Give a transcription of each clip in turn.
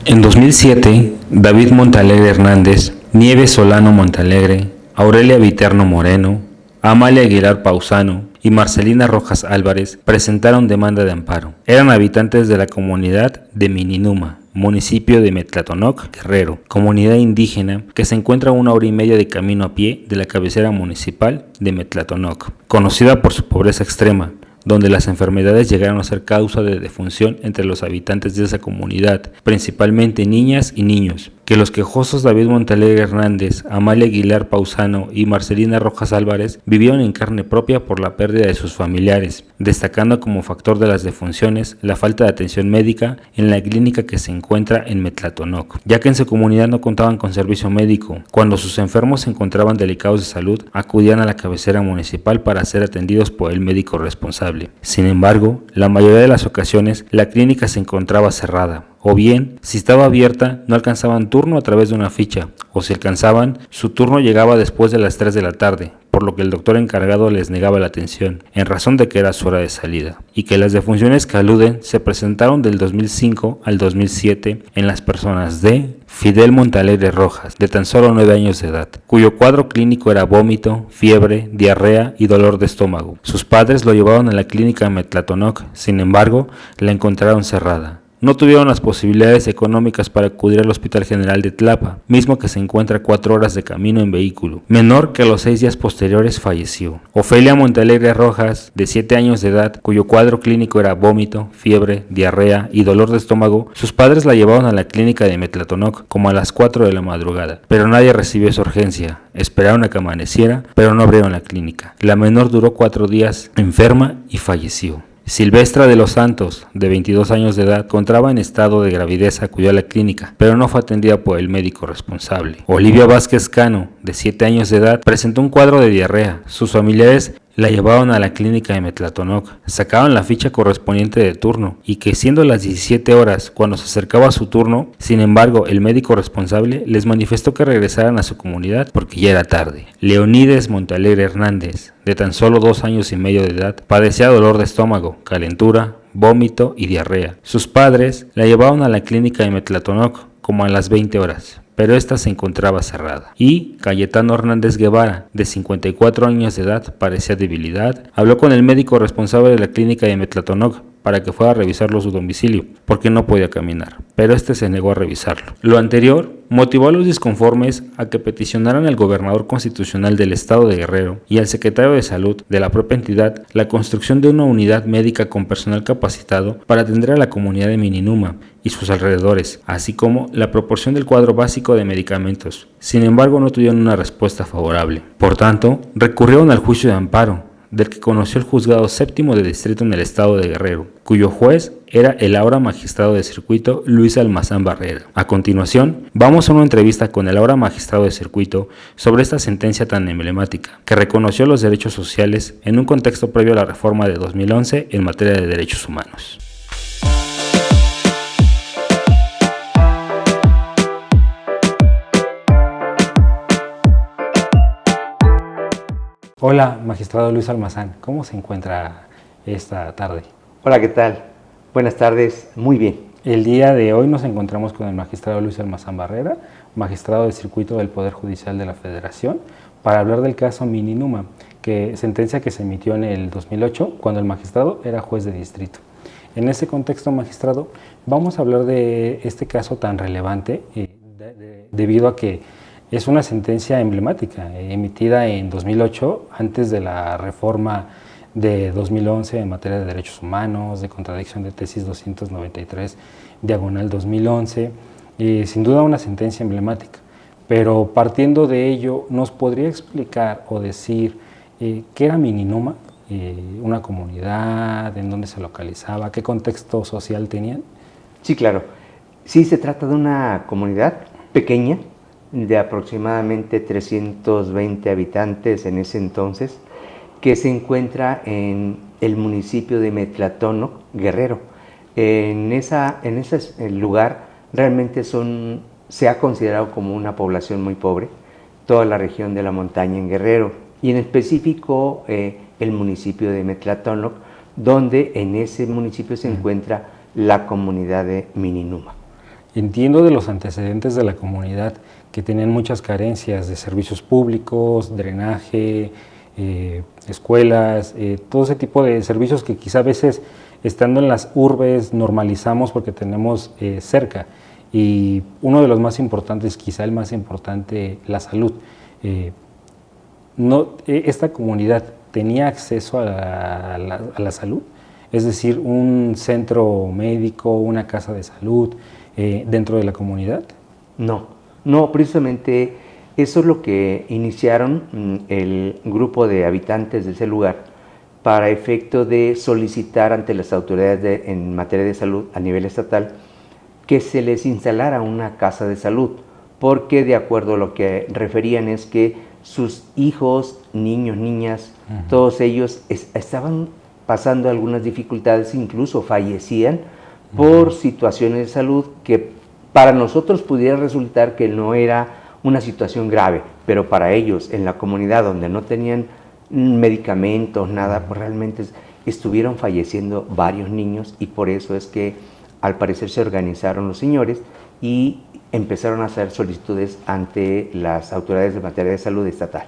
En 2007, David Montalegre Hernández, Nieves Solano Montalegre, Aurelia Viterno Moreno, Amalia Aguilar Pausano y Marcelina Rojas Álvarez presentaron demanda de amparo. Eran habitantes de la comunidad de Mininuma, municipio de Metlatonoc, Guerrero, comunidad indígena que se encuentra a 1 hora y media de camino a pie de la cabecera municipal de Metlatonoc, conocida por su pobreza extrema, donde las enfermedades llegaron a ser causa de defunción entre los habitantes de esa comunidad, principalmente niñas y niños, que los quejosos David Montalegre Hernández, Amalia Aguilar Pausano y Marcelina Rojas Álvarez vivieron en carne propia por la pérdida de sus familiares, destacando como factor de las defunciones la falta de atención médica en la clínica que se encuentra en Metlatonoc, ya que en su comunidad no contaban con servicio médico. Cuando sus enfermos se encontraban delicados de salud, acudían a la cabecera municipal para ser atendidos por el médico responsable. Sin embargo, la mayoría de las ocasiones la clínica se encontraba cerrada, o bien, si estaba abierta, no alcanzaban turno a través de una ficha, o si alcanzaban, su turno llegaba después de las 3 de la tarde, por lo que el doctor encargado les negaba la atención, en razón de que era su hora de salida, y que las defunciones que aluden se presentaron del 2005 al 2007 en las personas de Fidel Montalegre Rojas, de tan solo 9 años de edad, cuyo cuadro clínico era vómito, fiebre, diarrea y dolor de estómago. Sus padres lo llevaron a la clínica de Metlatonoc, sin embargo, la encontraron cerrada. No tuvieron las posibilidades económicas para acudir al Hospital General de Tlapa, mismo que se encuentra a 4 horas de camino en vehículo. Menor que a los 6 días posteriores falleció. Ofelia Montalegre Rojas, de 7 años de edad, cuyo cuadro clínico era vómito, fiebre, diarrea y dolor de estómago, sus padres la llevaron a la clínica de Metlatonoc como a las 4 de la madrugada, pero nadie recibió esa urgencia. Esperaron a que amaneciera, pero no abrieron la clínica. La menor duró 4 días enferma y falleció. Silvestra de los Santos, de 22 años de edad, encontraba en estado de gravidez, acudió a la clínica, pero no fue atendida por el médico responsable. Olivia Vázquez Cano, de 7 años de edad, presentó un cuadro de diarrea. Sus familiares la llevaron a la clínica de Metlatonoc, sacaban la ficha correspondiente de turno y que siendo las 17 horas cuando se acercaba su turno, sin embargo el médico responsable les manifestó que regresaran a su comunidad porque ya era tarde. Leonides Montalegre Hernández, de tan solo 2 años y medio de edad, padecía dolor de estómago, calentura, vómito y diarrea. Sus padres la llevaron a la clínica de Metlatonoc como a las 20 horas. Pero esta se encontraba cerrada. Y Cayetano Hernández Guevara, de 54 años de edad, padecía debilidad, habló con el médico responsable de la clínica de Metlatonoc para que fuera a revisarlo su domicilio, porque no podía caminar, pero este se negó a revisarlo. Lo anterior motivó a los disconformes a que peticionaran al gobernador constitucional del estado de Guerrero y al secretario de salud de la propia entidad la construcción de una unidad médica con personal capacitado para atender a la comunidad de Mininuma y sus alrededores, así como la proporción del cuadro básico de medicamentos. Sin embargo, no tuvieron una respuesta favorable. Por tanto, recurrieron al juicio de amparo, del que conoció el juzgado séptimo de distrito en el estado de Guerrero, cuyo juez era el ahora magistrado de circuito Luis Almazán Barrera. A continuación, vamos a una entrevista con el ahora magistrado de circuito sobre esta sentencia tan emblemática, que reconoció los derechos sociales en un contexto previo a la reforma de 2011 en materia de derechos humanos. Hola, magistrado Luis Almazán, ¿cómo se encuentra esta tarde? Hola, ¿qué tal? Buenas tardes, muy bien. El día de hoy nos encontramos con el magistrado Luis Almazán Barrera, magistrado de circuito del Poder Judicial de la Federación, para hablar del caso Mininuma, sentencia que se emitió en el 2008, cuando el magistrado era juez de distrito. En ese contexto, magistrado, vamos a hablar de este caso tan relevante, debido a que es una sentencia emblemática, emitida en 2008, antes de la reforma de 2011 en materia de derechos humanos, de contradicción de tesis 293/2011, sin duda una sentencia emblemática. Pero partiendo de ello, ¿nos podría explicar o decir qué era Mininuma, una comunidad, en dónde se localizaba, qué contexto social tenían? Sí, claro. Sí, se trata de una comunidad pequeña, de aproximadamente 320 habitantes en ese entonces, que se encuentra en el municipio de Metlatonoc, Guerrero. En ese lugar realmente se ha considerado como una población muy pobre, toda la región de la montaña en Guerrero, y en específico el municipio de Metlatonoc, donde en ese municipio se encuentra la comunidad de Mininuma. Entiendo de los antecedentes de la comunidad que tenían muchas carencias de servicios públicos, drenaje, escuelas, todo ese tipo de servicios que quizá a veces estando en las urbes normalizamos porque tenemos cerca. Y uno de los más importantes, quizá el más importante, la salud. Esta comunidad tenía acceso a la salud, es decir, un centro médico, una casa de salud dentro de la comunidad. No, precisamente eso es lo que iniciaron el grupo de habitantes de ese lugar para efecto de solicitar ante las autoridades en materia de salud a nivel estatal que se les instalara una casa de salud, porque de acuerdo a lo que referían es que sus hijos, niños, niñas, todos ellos estaban pasando algunas dificultades, incluso fallecían por situaciones de salud que para nosotros pudiera resultar que no era una situación grave, pero para ellos en la comunidad donde no tenían medicamentos, nada, pues realmente estuvieron falleciendo varios niños y por eso es que al parecer se organizaron los señores y empezaron a hacer solicitudes ante las autoridades de materia de salud estatal.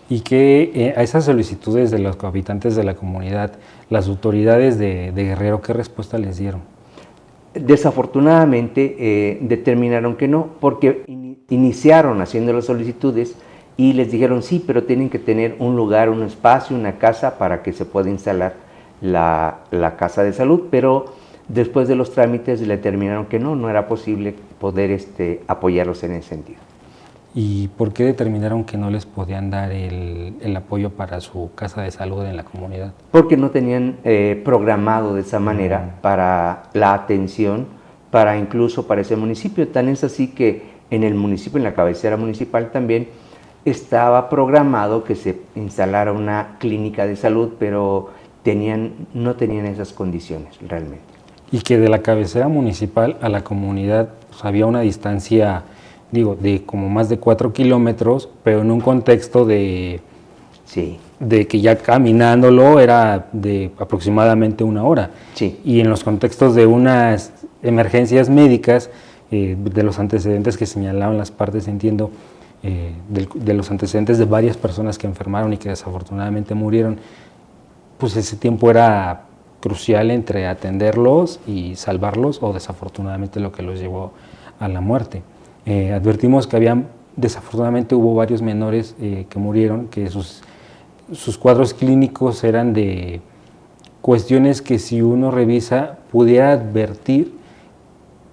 Y que a esas solicitudes de los habitantes de la comunidad, las autoridades de Guerrero, ¿qué respuesta les dieron? Desafortunadamente determinaron que no, porque iniciaron haciendo las solicitudes y les dijeron sí, pero tienen que tener un lugar, un espacio, una casa para que se pueda instalar la casa de salud, pero después de los trámites le determinaron que no era posible poder apoyarlos en ese sentido. ¿Y por qué determinaron que no les podían dar el apoyo para su casa de salud en la comunidad? Porque no tenían programado de esa manera para la atención, incluso para ese municipio. Tan es así que en el municipio, en la cabecera municipal también, estaba programado que se instalara una clínica de salud, pero no tenían esas condiciones realmente. Y que de la cabecera municipal a la comunidad pues, había una distancia, de como más de 4 kilómetros, pero en un contexto de que ya caminándolo era de aproximadamente 1 hora. Sí. Y en los contextos de unas emergencias médicas, de los antecedentes que señalaban las partes, entiendo, de los antecedentes de varias personas que enfermaron y que desafortunadamente murieron, pues ese tiempo era crucial entre atenderlos y salvarlos o desafortunadamente lo que los llevó a la muerte. Advertimos que desafortunadamente hubo varios menores que murieron, que sus cuadros clínicos eran de cuestiones que si uno revisa pudiera advertir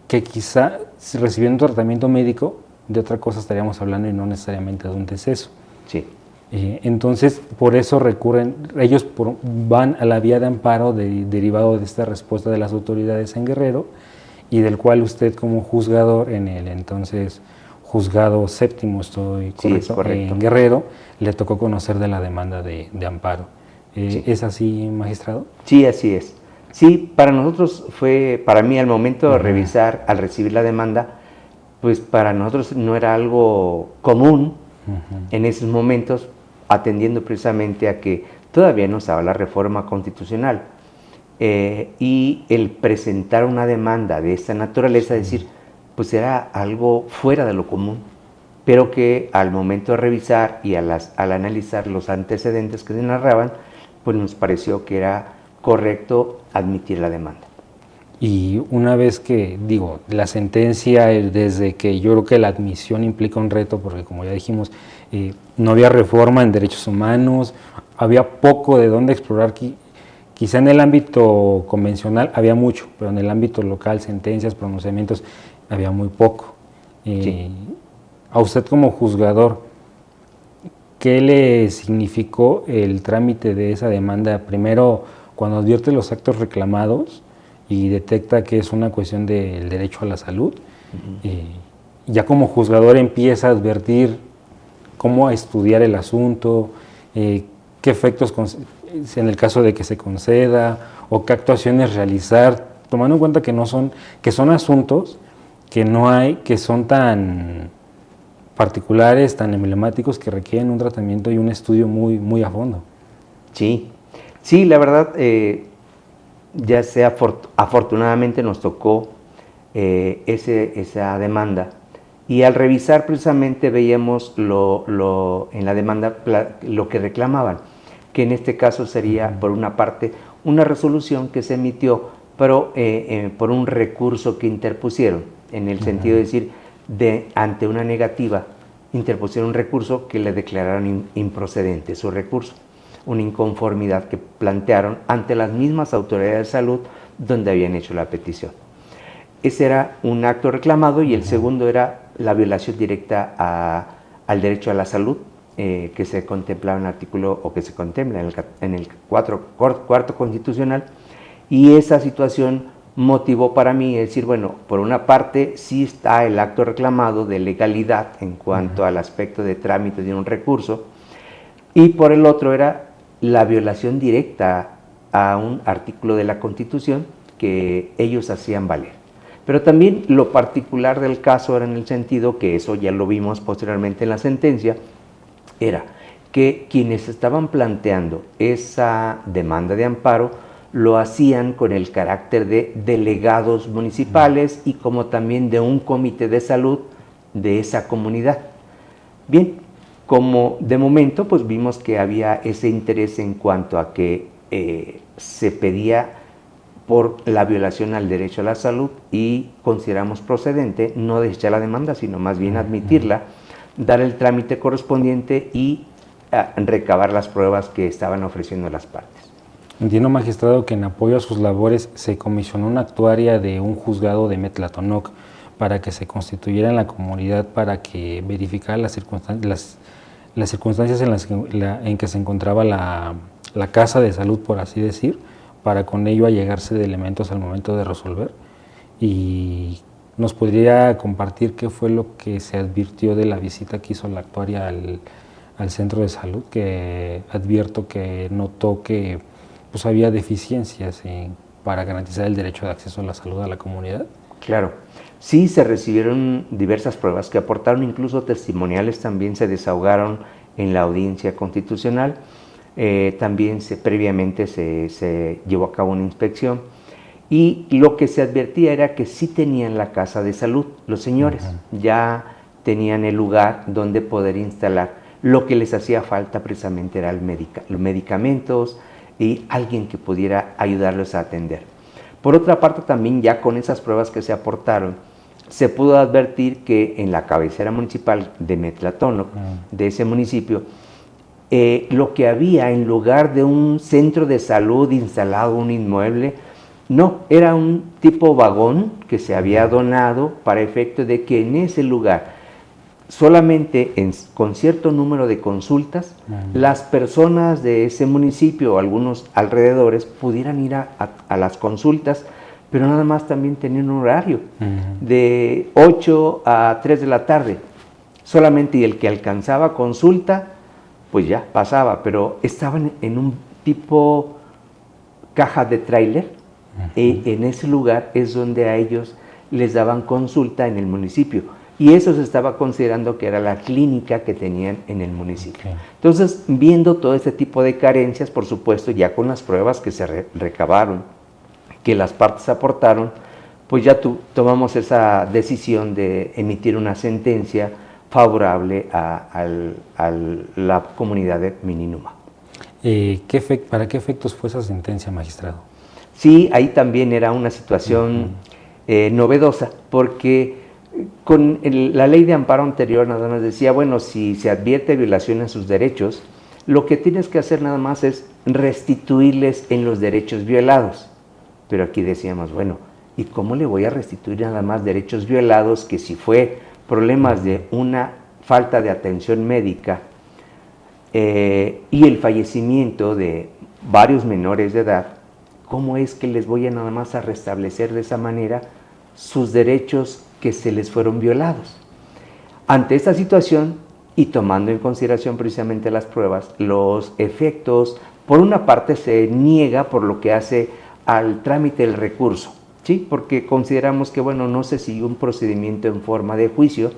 que quizá si recibiendo tratamiento médico de otra cosa estaríamos hablando y no necesariamente de un deceso. Sí. Entonces, por eso ellos van a la vía de amparo derivado de esta respuesta de las autoridades en Guerrero y del cual usted como juzgador en el entonces juzgado séptimo, estoy correcto, en Guerrero, le tocó conocer de la demanda de amparo. Sí. ¿Es así, magistrado? Sí, así es. Sí, para nosotros para mí al momento de revisar, al recibir la demanda, pues para nosotros no era algo común en esos momentos, atendiendo precisamente a que todavía no estaba la reforma constitucional y el presentar una demanda de esta naturaleza, decir, pues era algo fuera de lo común, pero que al momento de revisar y al analizar los antecedentes que se narraban, pues nos pareció que era correcto admitir la demanda. Y una vez que, la sentencia, desde que yo creo que la admisión implica un reto, porque como ya dijimos, no había reforma en derechos humanos, había poco de dónde explorar, quizá en el ámbito convencional había mucho, pero en el ámbito local, sentencias, pronunciamientos, había muy poco. Sí. A usted como juzgador, ¿qué le significó el trámite de esa demanda? Primero, cuando advierte los actos reclamados y detecta que es una cuestión del derecho a la salud, ya como juzgador empieza a advertir cómo estudiar el asunto, qué efectos en el caso de que se conceda o qué actuaciones realizar, tomando en cuenta que son asuntos que son tan particulares, tan emblemáticos, que requieren un tratamiento y un estudio muy, muy a fondo. Sí, la verdad, ya sea afortunadamente nos tocó esa demanda. Y al revisar precisamente veíamos en la demanda lo que reclamaban, que en este caso sería, por una parte, una resolución que se emitió, pero por un recurso que interpusieron, en el sentido de decir, ante una negativa, interpusieron un recurso que le declararon improcedente su recurso, una inconformidad que plantearon ante las mismas autoridades de salud donde habían hecho la petición. Ese era un acto reclamado y el segundo era la violación directa al derecho a la salud que se contemplaba en el artículo, o que se contempla en el cuarto constitucional, y esa situación motivó para mí decir, bueno, por una parte sí está el acto reclamado de legalidad en cuanto al aspecto de trámite de un recurso, y por el otro era la violación directa a un artículo de la Constitución que ellos hacían valer. Pero también lo particular del caso era en el sentido que eso ya lo vimos posteriormente en la sentencia, era que quienes estaban planteando esa demanda de amparo lo hacían con el carácter de delegados municipales y como también de un comité de salud de esa comunidad. Bien, como de momento pues vimos que había ese interés en cuanto a que se pedía por la violación al derecho a la salud y consideramos procedente no desechar la demanda, sino más bien admitirla, dar el trámite correspondiente y recabar las pruebas que estaban ofreciendo las partes. Entiendo, magistrado, que en apoyo a sus labores se comisionó una actuaria de un juzgado de Metlatonoc para que se constituyera en la comunidad para que verificara las circunstancias en que se encontraba la casa de salud, por así decir, para con ello allegarse de elementos al momento de resolver. Y nos podría compartir qué fue lo que se advirtió de la visita que hizo la actuaria al centro de salud, que advierto que notó que pues había deficiencias para garantizar el derecho de acceso a la salud a la comunidad. Claro, sí se recibieron diversas pruebas que aportaron, incluso testimoniales también se desahogaron en la audiencia constitucional. También previamente se llevó a cabo una inspección y lo que se advertía era que sí tenían la casa de salud, los señores, ya tenían el lugar donde poder instalar. Lo que les hacía falta precisamente era los medicamentos y alguien que pudiera ayudarlos a atender. Por otra parte, también ya con esas pruebas que se aportaron, se pudo advertir que en la cabecera municipal de Metlatonoc, de ese municipio, lo que había en lugar de un centro de salud instalado, un inmueble, no, era un tipo vagón que se había donado para efecto de que en ese lugar, solamente con cierto número de consultas, las personas de ese municipio o algunos alrededores pudieran ir a las consultas, pero nada más también tenían un horario de 8 a 3 de la tarde. Solamente, y el que alcanzaba consulta, pues ya pasaba, pero estaban en un tipo caja de tráiler, y en ese lugar es donde a ellos les daban consulta en el municipio, y eso se estaba considerando que era la clínica que tenían en el municipio. Entonces, viendo todo este tipo de carencias, por supuesto, ya con las pruebas que se recabaron, que las partes aportaron, pues ya tomamos esa decisión de emitir una sentencia favorable a la comunidad de Mininuma. ¿Para qué efectos fue esa sentencia, magistrado? Sí, ahí también era una situación novedosa, porque con la ley de amparo anterior nada más decía, bueno, si se advierte violación a sus derechos, lo que tienes que hacer nada más es restituirles en los derechos violados. Pero aquí decíamos, bueno, ¿y cómo le voy a restituir nada más derechos violados que si fue problemas de una falta de atención médica y el fallecimiento de varios menores de edad, cómo es que les voy a nada más a restablecer de esa manera sus derechos que se les fueron violados? Ante esta situación y tomando en consideración precisamente las pruebas, los efectos, por una parte se niega por lo que hace al trámite del recurso, ¿sí? Porque consideramos que, bueno, no se siguió un procedimiento en forma de juicio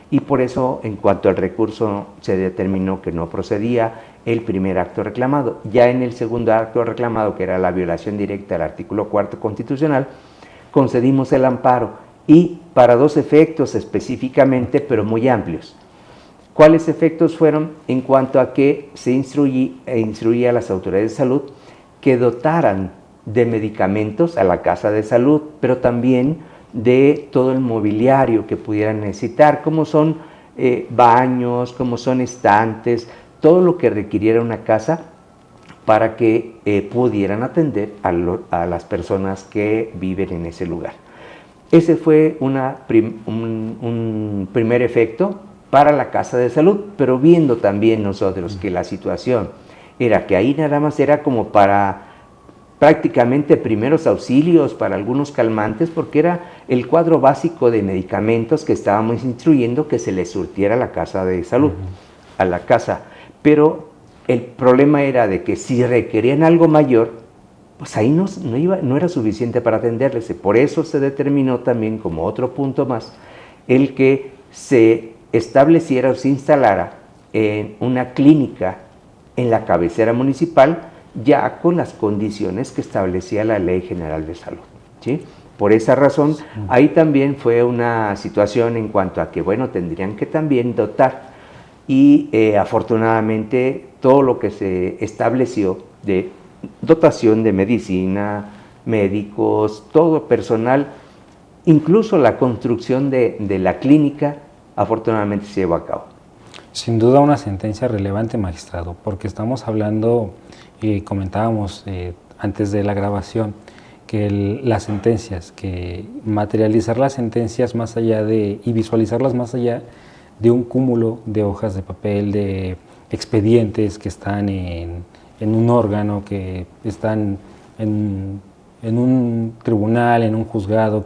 y por eso, en cuanto al recurso, se determinó que no procedía el primer acto reclamado. Ya en el segundo acto reclamado, que era la violación directa al artículo 4 constitucional, concedimos el amparo y para dos efectos específicamente, pero muy amplios. ¿Cuáles efectos fueron? En cuanto a que se instruía a las autoridades de salud que dotaran de medicamentos a la casa de salud, pero también de todo el mobiliario que pudieran necesitar, como son baños, como son estantes, todo lo que requiriera una casa para que pudieran atender a las personas que viven en ese lugar. Ese fue un primer efecto para la casa de salud, pero viendo también nosotros que la situación era que ahí nada más era como para prácticamente primeros auxilios, para algunos calmantes, porque era el cuadro básico de medicamentos que estábamos instruyendo que se les surtiera a la casa de salud, a la casa. Pero el problema era de que si requerían algo mayor, pues ahí no era suficiente para atenderles. Por eso se determinó también como otro punto más el que se estableciera o se instalara en una clínica en la cabecera municipal, ya con las condiciones que establecía la Ley General de Salud, ¿sí? Por esa razón, ahí también fue una situación en cuanto a que, bueno, tendrían que también dotar y afortunadamente todo lo que se estableció de dotación de medicina, médicos, todo personal, incluso la construcción de la clínica, afortunadamente se llevó a cabo. Sin duda una sentencia relevante, magistrado, porque estamos hablando, comentábamos antes de la grabación, que las sentencias, que materializar las sentencias más allá y visualizarlas más allá de un cúmulo de hojas de papel, de expedientes que están en un órgano, que están en un tribunal, en un juzgado,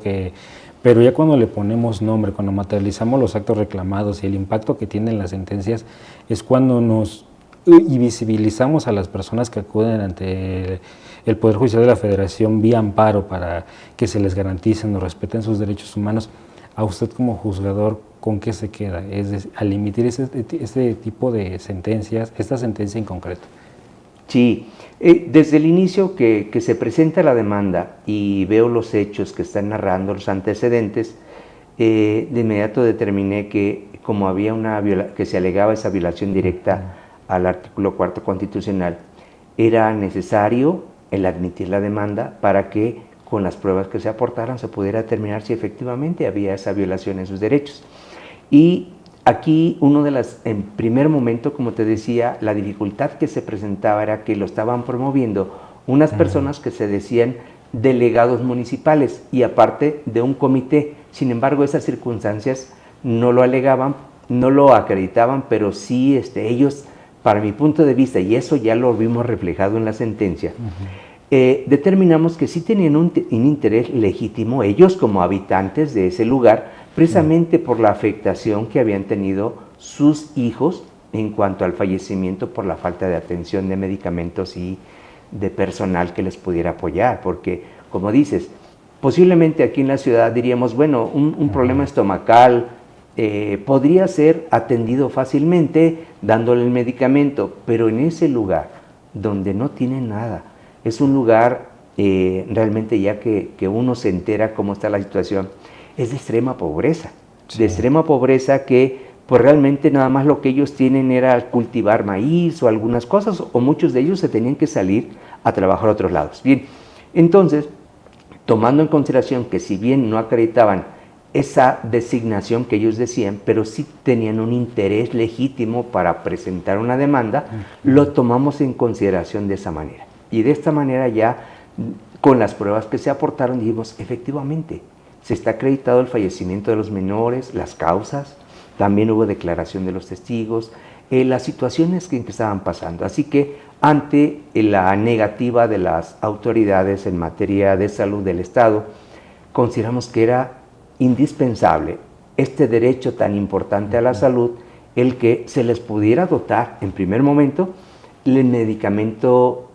pero ya cuando le ponemos nombre, cuando materializamos los actos reclamados y el impacto que tienen las sentencias, es cuando nos visibilizamos a las personas que acuden ante el Poder Judicial de la Federación vía amparo para que se les garanticen o respeten sus derechos humanos. A usted como juzgador, ¿con qué se queda? Es decir, al emitir este tipo de sentencias, esta sentencia en concreto. Sí, desde el inicio que se presenta la demanda y veo los hechos que están narrando, los antecedentes, de inmediato determiné que como había que se alegaba esa violación directa al artículo 4 constitucional, era necesario el admitir la demanda para que con las pruebas que se aportaran se pudiera determinar si efectivamente había esa violación en sus derechos. Y aquí en primer momento, como te decía, la dificultad que se presentaba era que lo estaban promoviendo unas personas que se decían delegados municipales y aparte de un comité. Sin embargo, esas circunstancias no lo alegaban, no lo acreditaban, pero sí ellos, para mi punto de vista, y eso ya lo vimos reflejado en la sentencia, determinamos que sí tenían un interés legítimo, ellos como habitantes de ese lugar, precisamente por la afectación que habían tenido sus hijos en cuanto al fallecimiento por la falta de atención de medicamentos y de personal que les pudiera apoyar, porque, como dices, posiblemente aquí en la ciudad diríamos, bueno, un problema estomacal podría ser atendido fácilmente dándole el medicamento, pero en ese lugar donde no tienen nada, es un lugar realmente ya que uno se entera cómo está la situación, es de extrema pobreza, sí. De extrema pobreza que pues realmente nada más lo que ellos tienen era cultivar maíz o algunas cosas, o muchos de ellos se tenían que salir a trabajar a otros lados. Bien, entonces, tomando en consideración que si bien no acreditaban esa designación que ellos decían, pero sí tenían un interés legítimo para presentar una demanda, lo tomamos en consideración de esa manera. Y de esta manera ya, con las pruebas que se aportaron, dijimos, efectivamente, se está acreditado el fallecimiento de los menores, las causas, también hubo declaración de los testigos, las situaciones en que estaban pasando. Así que ante la negativa de las autoridades en materia de salud del Estado, consideramos que era indispensable este derecho tan importante a la salud, el que se les pudiera dotar en primer momento el medicamento,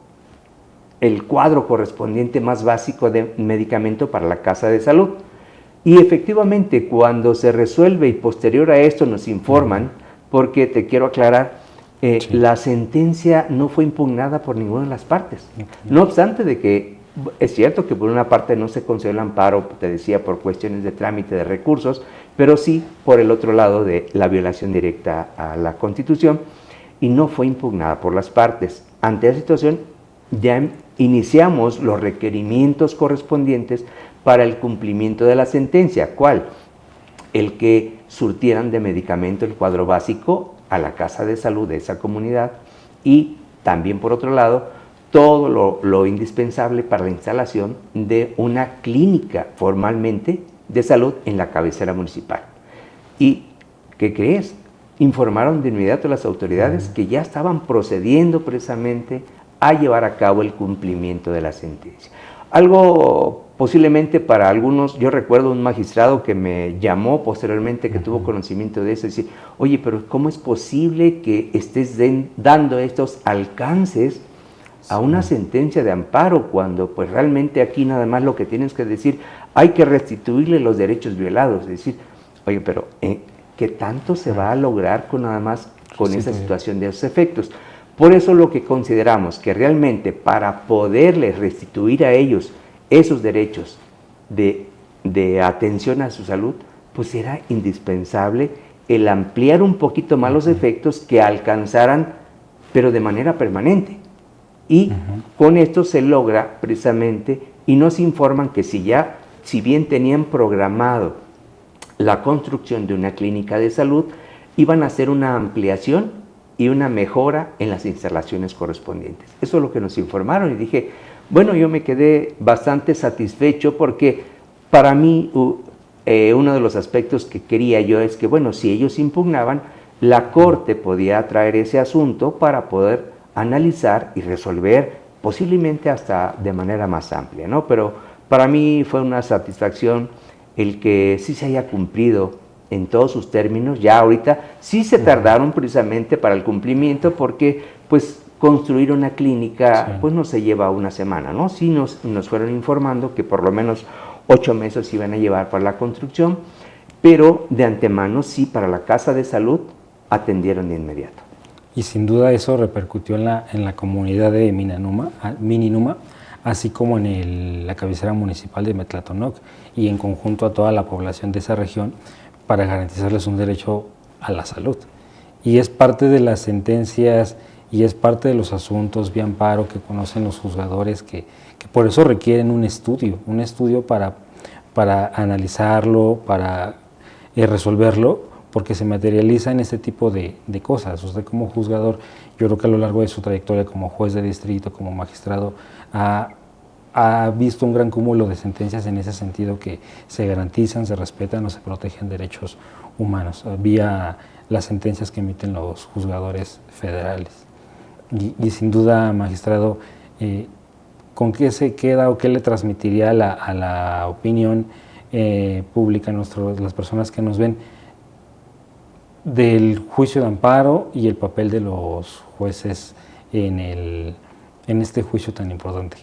el cuadro correspondiente más básico de medicamento para la casa de salud. Y efectivamente, cuando se resuelve y posterior a esto nos informan, porque te quiero aclarar, sí. La sentencia no fue impugnada por ninguna de las partes. No obstante de que Es cierto que por una parte no se concedió el amparo, te decía, por cuestiones de trámite de recursos, pero sí por el otro lado de la violación directa a la Constitución, y no fue impugnada por las partes. Ante esa situación ya iniciamos los requerimientos correspondientes para el cumplimiento de la sentencia. ¿Cuál? El que surtieran de medicamento el cuadro básico a la casa de salud de esa comunidad, y también por otro lado todo lo indispensable para la instalación de una clínica formalmente de salud en la cabecera municipal. ¿Y qué crees? Informaron de inmediato a las autoridades que ya estaban procediendo precisamente a llevar a cabo el cumplimiento de la sentencia. Algo posiblemente para algunos, yo recuerdo un magistrado que me llamó posteriormente, que tuvo conocimiento de eso, y decir, oye, pero ¿cómo es posible que estés dando estos alcances a una sentencia de amparo, cuando pues realmente aquí nada más lo que tienes que decir, hay que restituirle los derechos violados? Es decir, oye, pero ¿qué tanto se va a lograr con nada más con esa situación de esos efectos? Por eso lo que consideramos que realmente para poderles restituir a ellos esos derechos de atención a su salud, pues era indispensable el ampliar un poquito más los efectos, que alcanzaran, pero de manera permanente. Y con esto se logra precisamente, y nos informan que si bien tenían programado la construcción de una clínica de salud, iban a hacer una ampliación y una mejora en las instalaciones correspondientes. Eso es lo que nos informaron, y dije, bueno, yo me quedé bastante satisfecho, porque para mí uno de los aspectos que quería yo es que, bueno, si ellos impugnaban, la Corte podía traer ese asunto para poder analizar y resolver, posiblemente hasta de manera más amplia, ¿no? Pero para mí fue una satisfacción el que sí se haya cumplido en todos sus términos. Ya ahorita sí se tardaron precisamente para el cumplimiento, porque pues construir una clínica pues no se lleva una semana, ¿no? Sí nos fueron informando que por lo menos 8 meses iban a llevar para la construcción, pero de antemano sí, para la casa de salud atendieron de inmediato. Y sin duda eso repercutió en la comunidad de Mininuma, así como en la cabecera municipal de Metlatonoc, y en conjunto a toda la población de esa región, para garantizarles un derecho a la salud. Y es parte de las sentencias y es parte de los asuntos vía amparo que conocen los juzgadores, que por eso requieren un estudio para analizarlo, para resolverlo, porque se materializa en este tipo de cosas. Usted como juzgador, yo creo que a lo largo de su trayectoria como juez de distrito, como magistrado, ha visto un gran cúmulo de sentencias en ese sentido, que se garantizan, se respetan o se protegen derechos humanos, vía las sentencias que emiten los juzgadores federales. Y sin duda, magistrado, ¿con qué se queda o qué le transmitiría a la opinión pública, las personas que nos ven, del juicio de amparo y el papel de los jueces en este juicio tan importante?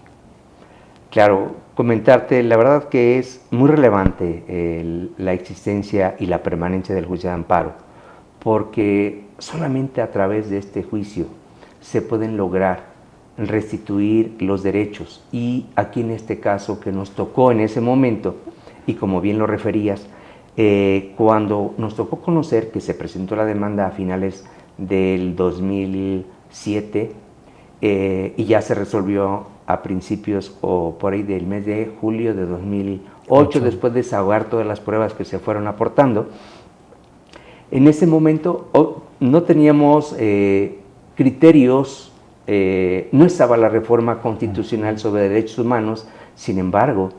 Claro, comentarte, la verdad que es muy relevante la existencia y la permanencia del juicio de amparo, porque solamente a través de este juicio se pueden lograr restituir los derechos, y aquí en este caso que nos tocó en ese momento, y como bien lo referías, cuando nos tocó conocer que se presentó la demanda a finales del 2007 y ya se resolvió a principios o por ahí del mes de julio de 2008, después de desahogar todas las pruebas que se fueron aportando. En ese momento no teníamos criterios, no estaba la reforma constitucional sobre derechos humanos. Sin embargo,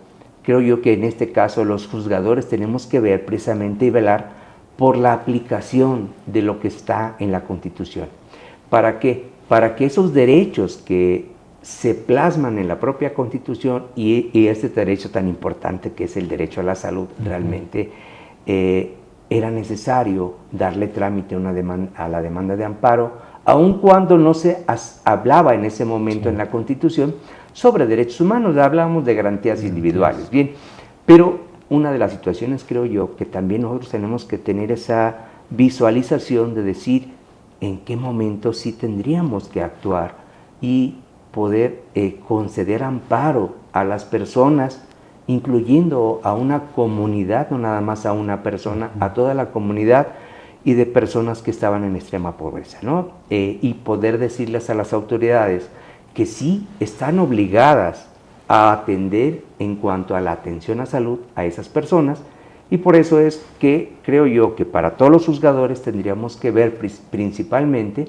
creo yo que en este caso los juzgadores tenemos que ver precisamente y velar por la aplicación de lo que está en la Constitución. ¿Para qué? Para que esos derechos que se plasman en la propia Constitución y este derecho tan importante que es el derecho a la salud, realmente era necesario darle trámite a la demanda de amparo, aun cuando no se hablaba en ese momento en la Constitución sobre derechos humanos, hablábamos de garantías individuales, bien, pero una de las situaciones, creo yo, que también nosotros tenemos que tener esa visualización de decir en qué momento sí tendríamos que actuar y poder conceder amparo a las personas, incluyendo a una comunidad, no nada más a una persona, a toda la comunidad y de personas que estaban en extrema pobreza, ¿no? Y poder decirles a las autoridades que sí están obligadas a atender en cuanto a la atención a salud a esas personas, y por eso es que creo yo que para todos los juzgadores tendríamos que ver principalmente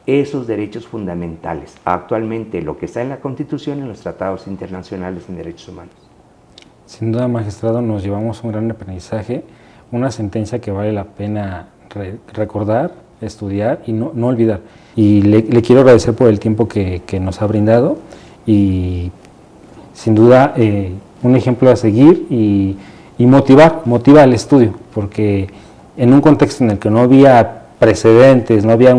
esos derechos fundamentales, actualmente lo que está en la Constitución y en los tratados internacionales en derechos humanos. Sin duda, magistrado, nos llevamos un gran aprendizaje, una sentencia que vale la pena recordar, estudiar y no olvidar. Y le quiero agradecer por el tiempo que nos ha brindado y sin duda un ejemplo a seguir y motiva al estudio, porque en un contexto en el que no había precedentes, no había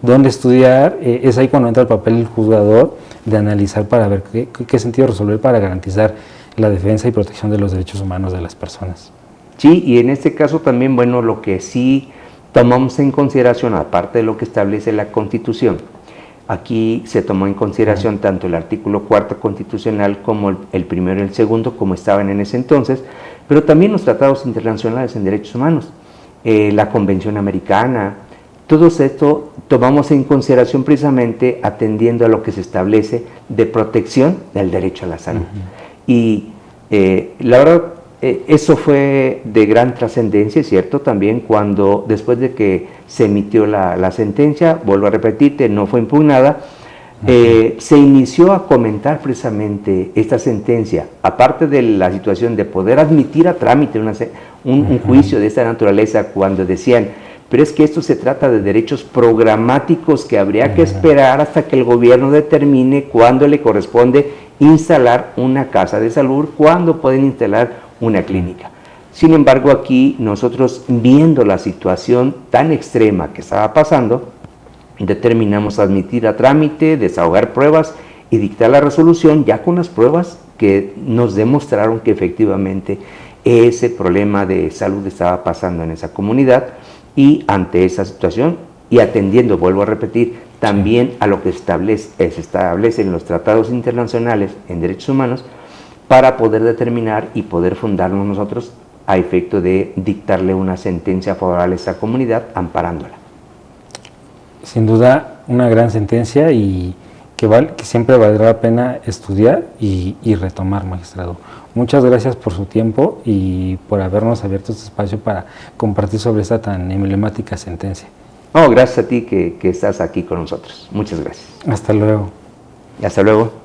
dónde estudiar, es ahí cuando entra el papel del juzgador de analizar para ver qué sentido resolver para garantizar la defensa y protección de los derechos humanos de las personas. Sí, y en este caso también, bueno, lo que sí tomamos en consideración, aparte de lo que establece la Constitución, aquí se tomó en consideración tanto el artículo 4 constitucional como el primero y el segundo, como estaban en ese entonces, pero también los tratados internacionales en derechos humanos, la Convención Americana, todo esto tomamos en consideración precisamente atendiendo a lo que se establece de protección del derecho a la salud. Y la verdad, eso fue de gran trascendencia, ¿cierto? También cuando, después de que se emitió la sentencia, vuelvo a repetirte, no fue impugnada, se inició a comentar precisamente esta sentencia, aparte de la situación de poder admitir a trámite un juicio de esta naturaleza, cuando decían, pero es que esto se trata de derechos programáticos que habría que esperar hasta que el gobierno determine cuándo le corresponde instalar una casa de salud, cuándo pueden instalar una clínica. Sin embargo, aquí nosotros, viendo la situación tan extrema que estaba pasando, determinamos admitir a trámite, desahogar pruebas y dictar la resolución ya con las pruebas que nos demostraron que efectivamente ese problema de salud estaba pasando en esa comunidad. Y ante esa situación y atendiendo, vuelvo a repetir, también a lo que se establece en los tratados internacionales en derechos humanos, para poder determinar y poder fundarnos nosotros a efecto de dictarle una sentencia favorable a esta comunidad, amparándola. Sin duda, una gran sentencia y que siempre valdrá la pena estudiar y retomar, magistrado. Muchas gracias por su tiempo y por habernos abierto este espacio para compartir sobre esta tan emblemática sentencia. No, gracias a ti que estás aquí con nosotros. Muchas gracias. Hasta luego. Y hasta luego.